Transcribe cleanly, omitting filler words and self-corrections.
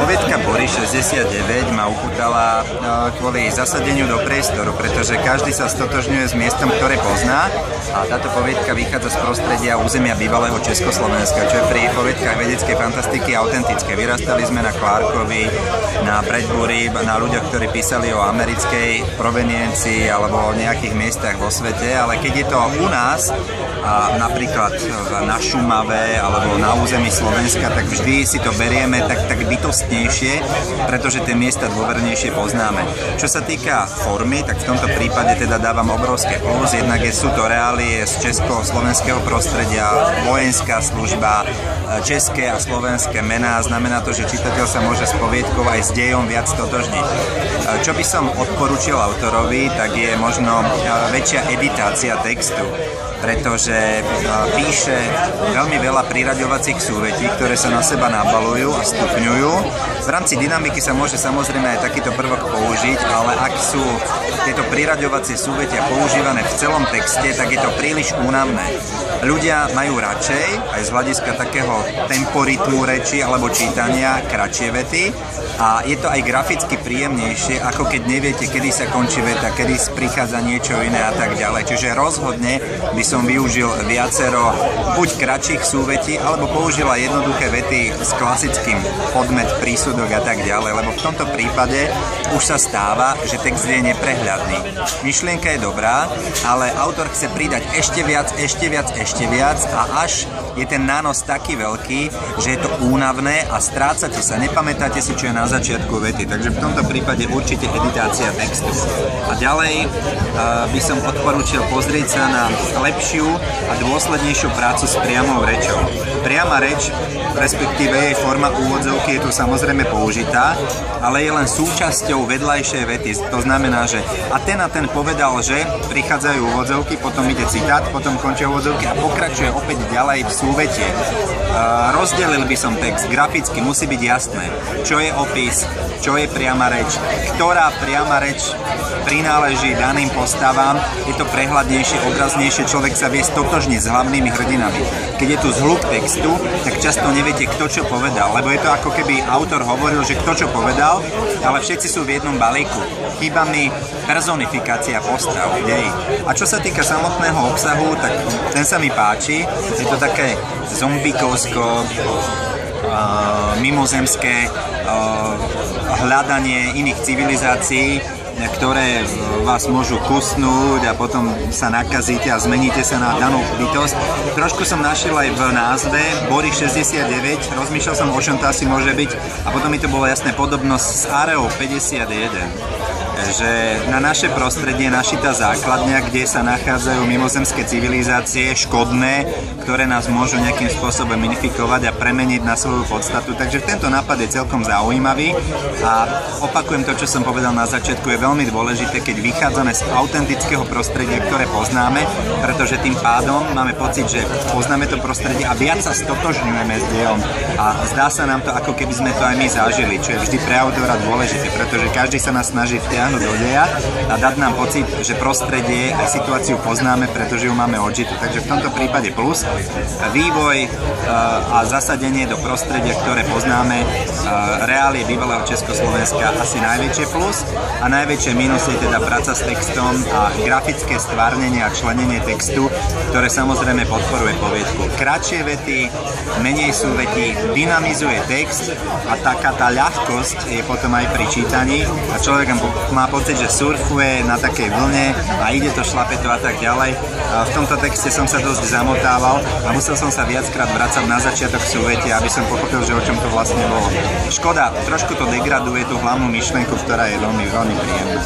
Poviedka Bory 69 ma upútala kvôli zasadeniu do priestoru, pretože každý sa stotožňuje s miestom, ktoré pozná, a táto poviedka vychádza z prostredia územia bývalého Československa, čo je pri poviedkách vedeckej fantastiky autentické. Vyrastali sme na Clarkovi, na Bradbury, na ľuďoch, ktorí písali o americkej proveniencii alebo o nejakých miestach vo svete, ale keď je to u nás, napríklad na Šumave alebo na území Slovenska, tak vždy si to berieme tak bytostnejšie, pretože tie miesta dôvernejšie poznáme. Čo sa týka formy, tak v tomto prípade teda dávam obrovské plus, jednak sú to reálie z československého prostredia, vojenská služba, české a slovenské mená, znamená to, že čitateľ sa môže s poviedkou aj s dejom viac totožniť. Čo by som odporučil autorovi, tak je možno väčšia editácia textu, pretože píše veľmi veľa priraďovacích súvetí, ktoré sa na seba nabalujú a stupňujú. V rámci dynamiky sa môže samozrejme aj takýto prvok použiť, ale ak sú tieto priraďovacie súvetia používané v celom texte, tak je to príliš únavné. Ľudia majú radšej, aj z hľadiska takého temporitmu reči alebo čítania, kratšie vety, a je to aj graficky príjemnejšie, ako keď neviete, kedy sa končí veta, kedy prichádza niečo iné a tak ďalej. Čiže rozhodne by som využil viacero buď kratších súvetí, alebo použila jednoduché vety s klasickým podmet, prísudok a tak ďalej, lebo v tomto prípade už sa stáva, že text je neprehľadný. Myšlienka je dobrá, ale autor chce pridať ešte viac a až je ten nános taký veľký, že je to únavné a strácate sa, nepamätáte si, čo je na začiatku vety. Takže v tomto prípade určite editácia textu. A ďalej by som odporúčil pozrieť sa na lepšiu a dôslednejšiu prácu s priamou rečou. Priama reč, respektíve jej forma úvodzovky, je tu samozrejme použitá, ale je len súčasťou vedľajšej vety. To znamená, že a ten povedal, že prichádzajú úvodzovky, potom ide citát, potom končia úvodzovky a pokračuje opäť ďalej v súvete. Rozdelil by som text graficky, musí byť jasné, čo je opis, čo je priama reč, ktorá priama reč prináleží daným postavám, je to prehľadnejšie, obraznejšie, človek sa vie stotožniť s hlavnými hrdinami. Keď je tu zhluk textu, tak často neviete, kto čo povedal, lebo je to ako keby autor hovoril, že kto čo povedal, ale všetci sú v jednom balíku. Chýba mi personifikácia postav, dej. A čo sa týka samotného obsahu, tak ten sa mi páči, je to také zombikovsko, mimozemské hľadanie iných civilizácií, ktoré vás môžu kusnúť a potom sa nakazíte a zmeníte sa na danú bytosť. Trošku som našiel aj v názve Bory 69, rozmýšľal som, o čom to asi môže byť, a potom mi to bolo jasné, podobnosť s Areou 51. Že na naše prostredie našitá základňa, kde sa nachádzajú mimozemské civilizácie škodné, ktoré nás môžu nejakým spôsobom inifikovať a premeniť na svoju podstatu. Takže tento nápad je celkom zaujímavý a opakujem to, čo som povedal na začiatku, je veľmi dôležité, keď vychádzame z autentického prostredia, ktoré poznáme, pretože tým pádom máme pocit, že poznáme to prostredie a viac sa stotožňujeme s dejom a zdá sa nám to, ako keby sme to aj my zažili, čo je vždy pre autora dôležité, pretože každý sa nás snaží vtiahnuť do deja a dať nám pocit, že prostredie aj situáciu poznáme, pretože ju máme odžitú. Takže v tomto prípade plus. Vývoj a zasadenie do prostredia, ktoré poznáme, reálie bývalého Československa, asi najväčšie plus, a najväčšie minus je teda práca s textom a grafické stvárnenie a členenie textu, ktoré samozrejme podporuje poviedku. Kratšie vety, menej súvetí, dynamizuje text a taká tá ľahkosť je potom aj pri čítaní a človek má pocit, že surfuje na takej vlne a ide to, šlape to a tak ďalej. V tomto texte som sa dosť zamotával a musel som sa viackrát vracať na začiatok súvete, aby som pochopil, že o čom to vlastne bolo. Škoda, trošku to degraduje tú hlavnú myšlienku, ktorá je veľmi, veľmi príjemná.